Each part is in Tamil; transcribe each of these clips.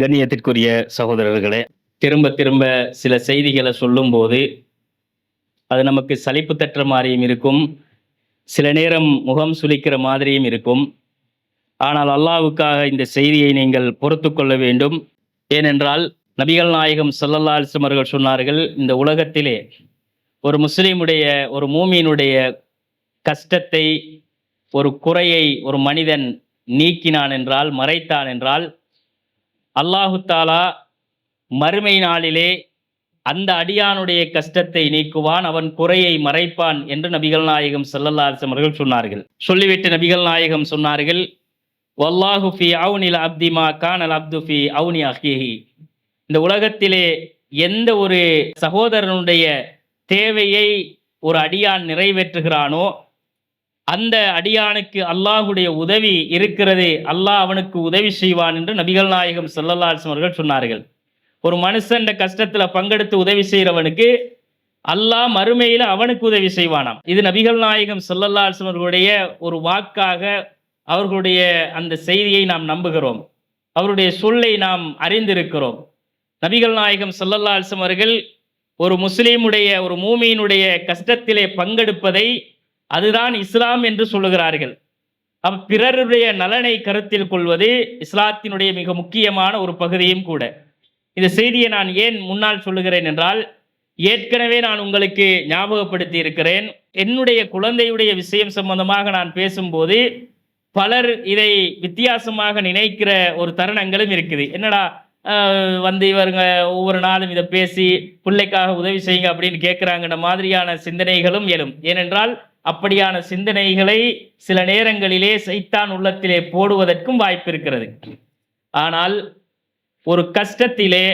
கண்ணியத்திற்குரிய சகோதரர்களே, திரும்ப திரும்ப சில செய்திகளை சொல்லும்போது அது நமக்கு சலிப்பு தட்டுற மாதிரியும் இருக்கும். சில நேரம் முகம் சுளிக்கிற மாதிரியும் இருக்கும். ஆனால் அல்லாஹ்வுக்காக இந்த செய்தியை நீங்கள் பொறுத்துக்கொள்ள வேண்டும். ஏனென்றால் நபிகள் நாயகம் ஸல்லல்லாஹு அலைஹி வஸல்லம் அவர்கள் சொன்னார்கள், இந்த உலகத்திலே ஒரு முஸ்லிமுடைய, ஒரு மூமியினுடைய கஷ்டத்தை, ஒரு குறையை ஒரு மனிதன் நீக்கினான் என்றால், மறைத்தான் என்றால், அல்லாஹு தஆலா மறுமை நாளிலே அந்த அடியானுடைய கஷ்டத்தை நீக்குவான், அவன் குறையை மறைப்பான் என்று நபிகள் நாயகம் ஸல்லல்லாஹு அலைஹி வஸல்லம் அவர்கள் சொன்னார்கள். சொல்லிவிட்டு நபிகள் நாயகம் சொன்னார்கள், வல்லாஹு ஃபீ அவ்னில் அப்தி மா கானல் அப்து ஃபீ அவ்னி அஹீஹி. இந்த உலகத்திலே எந்த ஒரு சகோதரனுடைய தேவையை ஒரு அடியான் நிறைவேற்றுகிறானோ, அந்த அடியானுக்கு அல்லாஹ்வுடைய உதவி இருக்கிறது, அல்லாஹ் அவனுக்கு உதவி செய்வான் என்று நபிகள் நாயகம் ஸல்லல்லாஹு அலைஹி வஸல்லம் அவர்கள் சொன்னார்கள். ஒரு மனுஷன் கஷ்டத்துல பங்கெடுத்து உதவி செய்கிறவனுக்கு அல்லாஹ் மறுமையில அவனுக்கு உதவி செய்வானாம். இது நபிகள் நாயகம் ஸல்லல்லாஹு அலைஹி வஸல்லம் அவர்களுடைய ஒரு வாக்காக அவர்களுடைய அந்த செய்தியை நாம் நம்புகிறோம். அவருடைய சொல்லை நாம் அறிந்திருக்கிறோம். நபிகள் நாயகம் ஸல்லல்லாஹு அலைஹி வஸல்லம் அவர்கள் ஒரு முஸ்லிமுடைய, ஒரு மூமியினுடைய கஷ்டத்திலே பங்கெடுப்பதை அதுதான் இஸ்லாம் என்று சொல்லுகிறார்கள். பிறருடைய நலனை கருத்தில் கொள்வது இஸ்லாத்தினுடைய மிக முக்கியமான ஒரு பகுதியும் கூட. இந்த செய்தியை நான் ஏன் முன்னால் சொல்லுகிறேன் என்றால், ஏற்கனவே நான் உங்களுக்கு ஞாபகப்படுத்தி இருக்கிறேன். என்னுடைய குழந்தையுடைய விஷயம் சம்பந்தமாக நான் பேசும்போது பலர் இதை வித்தியாசமாக நினைக்கிற ஒரு தருணங்களும் இருக்குது. என்னடா வந்து இவருங்க ஒவ்வொரு நாளும் இதை பேசி பிள்ளைக்காக உதவி செய்யுங்க அப்படின்னு கேட்குறாங்கன்ற மாதிரியான சிந்தனைகளும் எழும். ஏனென்றால் அப்படியான சிந்தனைகளை சில நேரங்களிலே சைத்தான் உள்ளத்திலே போடுவதற்கும் வாய்ப்பு இருக்கிறது. ஆனால் ஒரு கஷ்டத்திலே,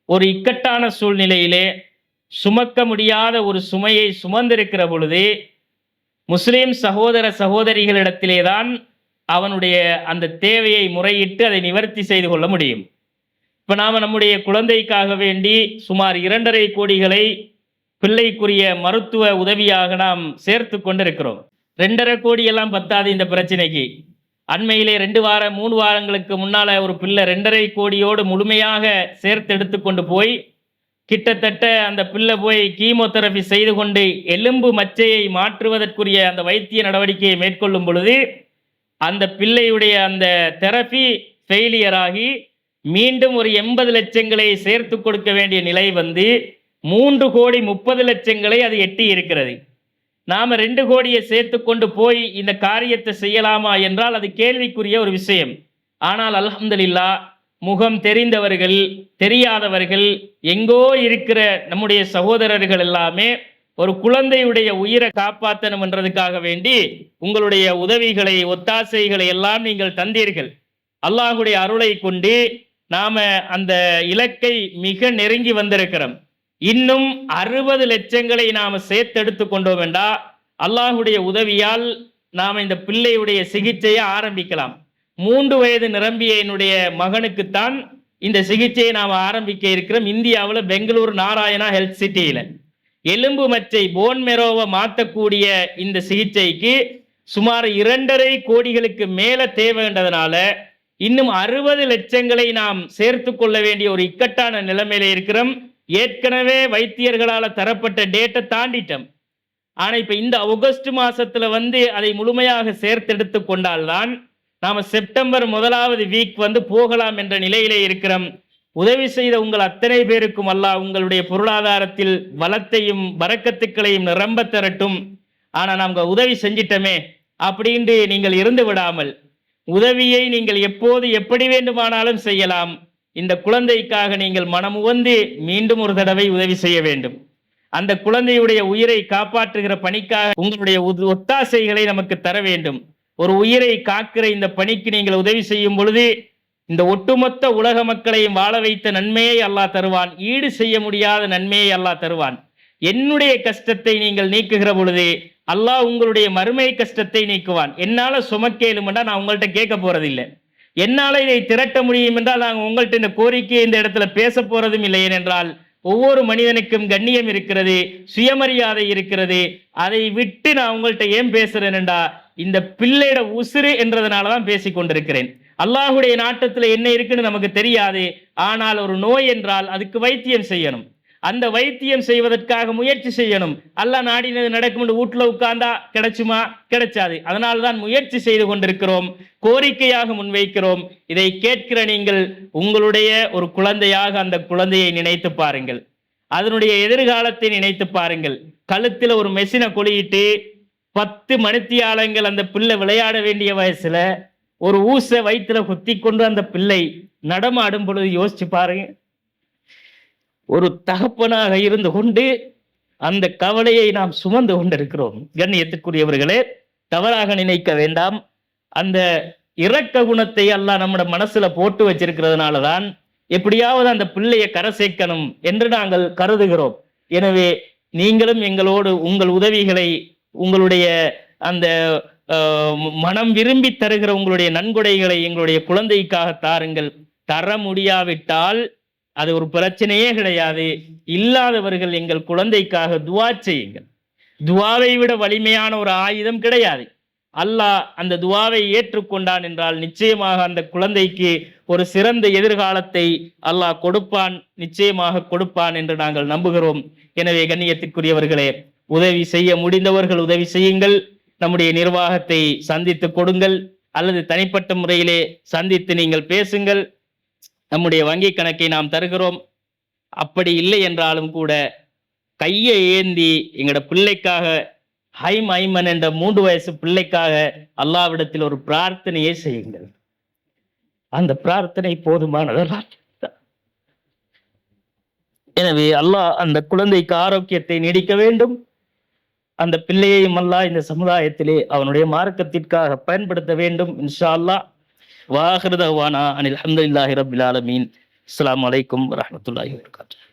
ஒரு இக்கட்டான சூழ்நிலையிலே சுமக்க முடியாத ஒரு சுமையை சுமந்திருக்கிற பொழுது முஸ்லிம் சகோதர சகோதரிகளிடத்திலே தான் அவனுடைய அந்த தேவையை முறையிட்டு அதை நிவர்த்தி செய்து கொள்ள முடியும். இப்போ நாம் நம்முடைய குழந்தைக்காக வேண்டி சுமார் 2.5 கோடிகளை பிள்ளைக்குரிய மருத்துவ உதவியாக நாம் சேர்த்து கொண்டிருக்கிறோம். 2.5 கோடி எல்லாம் பத்தாது இந்த பிரச்சனைக்கு. அண்மையிலே 3 வாரங்களுக்கு முன்னால ஒரு பிள்ளை 2.5 கோடியோடு முழுமையாக சேர்த்து எடுத்துக்கொண்டு போய் கிட்டத்தட்ட அந்த பிள்ளை போய் கீமோதெரபி செய்து கொண்டு எலும்பு மச்சையை மாற்றுவதற்குரிய அந்த வைத்திய நடவடிக்கையை மேற்கொள்ளும் பொழுது அந்த பிள்ளையுடைய அந்த தெரபி ஃபெயிலியர் ஆகி மீண்டும் ஒரு 80 லட்சங்களை சேர்த்து கொடுக்க வேண்டிய நிலை வந்து 3,30,00,000 அது எட்டி இருக்கிறது. நாம் 2 கோடியை சேர்த்து கொண்டு போய் இந்த காரியத்தை செய்யலாமா என்றால் அது கேள்விக்குரிய ஒரு விஷயம். ஆனால் அல்ஹம்துலில்லாஹ், முகம் தெரிந்தவர்கள், தெரியாதவர்கள், எங்கோ இருக்கிற நம்முடைய சகோதரர்கள் எல்லாமே ஒரு குழந்தையுடைய உயிரை காப்பாற்றணும் என்றதுக்காக வேண்டி உங்களுடைய உதவிகளை, ஒத்தாசைகளை எல்லாம் நீங்கள் தந்தீர்கள். அல்லாஹ்வுடைய அருளை கொண்டு நாம அந்த இலக்கை மிக நெருங்கி வந்திருக்கிறோம். இன்னும் 60 லட்சங்களை நாம் சேர்த்தெடுத்து கொண்டோம் என்றா அல்லாஹ்வுடைய உதவியால் நாம் இந்த பிள்ளையுடைய சிகிச்சையை ஆரம்பிக்கலாம். 3 வயது நிரம்பிய என்னுடைய மகனுக்குத்தான் இந்த சிகிச்சையை நாம் ஆரம்பிக்க இருக்கிறோம். இந்தியாவில் பெங்களூர் நாராயணா ஹெல்த் சிட்டியில் எலும்பு மச்சை போன் மெரோவை மாற்றக்கூடிய இந்த சிகிச்சைக்கு சுமார் 2.5 கோடிகளுக்கு மேல தேவைன்றதுனால இன்னும் 60 லட்சங்களை நாம் சேர்த்து கொள்ள வேண்டிய ஒரு இக்கட்டான நிலைமையில இருக்கிறோம். ஏற்கனவே வைத்தியர்களால் தரப்பட்ட டேட்டை தாண்டிட்டோம். ஆனால் இப்போ இந்த ஆகஸ்ட் மாசத்துல வந்து அதை முழுமையாக சேர்த்தெடுத்து கொண்டால்தான் நாம் செப்டம்பர் 1வது வீக் வந்து போகலாம் என்ற நிலையிலே இருக்கிறோம். உதவி செய்த உங்கள் அத்தனை பேருக்கும் அல்லாஹ் உங்களுடைய பொருளாதாரத்தில் வளத்தையும் பரக்கத்துக்களையும் நிரம்ப தரட்டும். ஆனால் நாங்கள் உதவி செஞ்சிட்டோமே அப்படின்ட்டு நீங்கள் இருந்து விடாமல், உதவியை நீங்கள் எப்போது எப்படி வேண்டுமானாலும் செய்யலாம். இந்த குழந்தைக்காக நீங்கள் மனமுவந்து மீண்டும் ஒரு தடவை உதவி செய்ய வேண்டும். அந்த குழந்தையுடைய உயிரை காப்பாற்றுகிற பணிக்காக உங்களுடைய ஒத்தாசைகளை நமக்கு தர வேண்டும். ஒரு உயிரை காக்கிற இந்த பணிக்கு நீங்கள் உதவி செய்யும் பொழுது இந்த ஒட்டுமொத்த உலக மக்களையும் வாழ வைத்த நன்மையை அல்லாஹ் தருவான். ஈடு செய்ய முடியாத நன்மையை அல்லாஹ் தருவான். என்னுடைய கஷ்டத்தை நீங்கள் நீக்குகிற பொழுது அல்லாஹ் உங்களுடைய மறுமை கஷ்டத்தை நீக்குவான். என்னால சுமக்கேலுமெண்டா நான் உங்கள்கிட்ட கேட்க போறதில்லை. என்னால இதை திரட்ட முடியும் என்றால் நாங்கள் உங்கள்கிட்ட இந்த கோரிக்கையை இந்த இடத்துல பேச போறதும் இல்லை. ஏனென்றால் ஒவ்வொரு மனிதனுக்கும் கண்ணியம் இருக்கிறது, சுயமரியாதை இருக்கிறது. அதை விட்டு நான் உங்கள்கிட்ட ஏன் பேசுறேன்டா, இந்த பிள்ளையோட உசுறு என்றதுனால தான் பேசி கொண்டிருக்கிறேன். அல்லாஹுடைய நாட்டத்துல என்ன இருக்குன்னு நமக்கு தெரியாது. ஆனால் ஒரு நோய் என்றால் அதுக்கு வைத்தியம் செய்யணும். அந்த வைத்தியம் செய்வதற்காக முயற்சி செய்யணும். அல்லாஹ் நாடினது நடக்கும். வீட்டுல உட்கார்ந்தா கிடைச்சுமா? கிடைச்சாது. அதனால்தான் முயற்சி செய்து கொண்டிருக்கிறோம், கோரிக்கையாக முன்வைக்கிறோம். இதை கேட்கிற நீங்கள் உங்களுடைய ஒரு குழந்தையாக அந்த குழந்தையை நினைத்து பாருங்கள், அதனுடைய எதிர்காலத்தை நினைத்து பாருங்கள். கழுத்துல ஒரு மெஷினை கொளியிட்டு 10 மணித்தியாலங்கள் அந்த பிள்ளை விளையாட வேண்டிய வயசுல ஒரு ஊசை வயிற்றுல குத்தி கொண்டு அந்த பிள்ளை நடமாடும் பொழுது யோசிச்சு பாருங்க. ஒரு தகப்பனாக இருந்து கொண்டு அந்த கவலையை நாம் சுமந்து கொண்டிருக்கிறோம். கண்ணியத்துக்குரியவர்களே, தவறாக நினைக்க வேண்டாம். அந்த இரக்க குணத்தை அல்லாஹ் நம்முடைய மனசுல போட்டு வச்சிருக்கிறதுனாலதான் எப்படியாவது அந்த பிள்ளையை கரை சேர்க்கணும் என்று நாங்கள் கருதுகிறோம். எனவே நீங்களும் எங்களோடு உங்கள் உதவிகளை, உங்களுடைய அந்த மனம் விரும்பி தருகிற உங்களுடைய நன்கொடைகளை எங்களுடைய குழந்தைக்காக தாருங்கள். தர முடியாவிட்டால் அது ஒரு பிரச்சனையே கிடையாது. இல்லாதவர்கள் எங்கள் குழந்தைக்காக துவா செய்யுங்கள். துவாவை விட வலிமையான ஒரு ஆயுதம் கிடையாது. அல்லாஹ் அந்த துவாவை ஏற்றுக்கொண்டான் என்றால் நிச்சயமாக அந்த குழந்தைக்கு ஒரு சிறந்த எதிர்காலத்தை அல்லாஹ் கொடுப்பான், நிச்சயமாக கொடுப்பான் என்று நாங்கள் நம்புகிறோம். எனவே கண்ணியத்திற்குரியவர்களே, உதவி செய்ய முடிந்தவர்கள் உதவி செய்யுங்கள். நம்முடைய நிர்வாகத்தை சந்தித்து கொடுங்கள், அல்லது தனிப்பட்ட முறையிலே சந்தித்து நீங்கள் பேசுங்கள். நம்முடைய வங்கி கணக்கை நாம் தருகிறோம். அப்படி இல்லை என்றாலும் கூட கையை ஏந்தி எங்களோட பிள்ளைக்காக, ஐமன் என்ற 3 வயசு பிள்ளைக்காக அல்லாஹ்விடத்தில் ஒரு பிரார்த்தனையை செய்யுங்கள். அந்த பிரார்த்தனை போதுமானதெல்லாம். எனவே அல்லாஹ் அந்த குழந்தைக்கு ஆரோக்கியத்தை நீடிக்க வேண்டும். அந்த பிள்ளையையும் அல்லாஹ் இந்த சமுதாயத்திலே அவனுடைய மார்க்கத்திற்காக பயன்படுத்த வேண்டும். இன்ஷா அல்லாஹ். வாஹிரு தஅவானா அனில் ஹம்துலில்லாஹி ரப்பில் ஆலமீன். அஸ்ஸலாமு அலைக்கும் வரஹ்மத்துல்லாஹி வபரகாத்துஹு.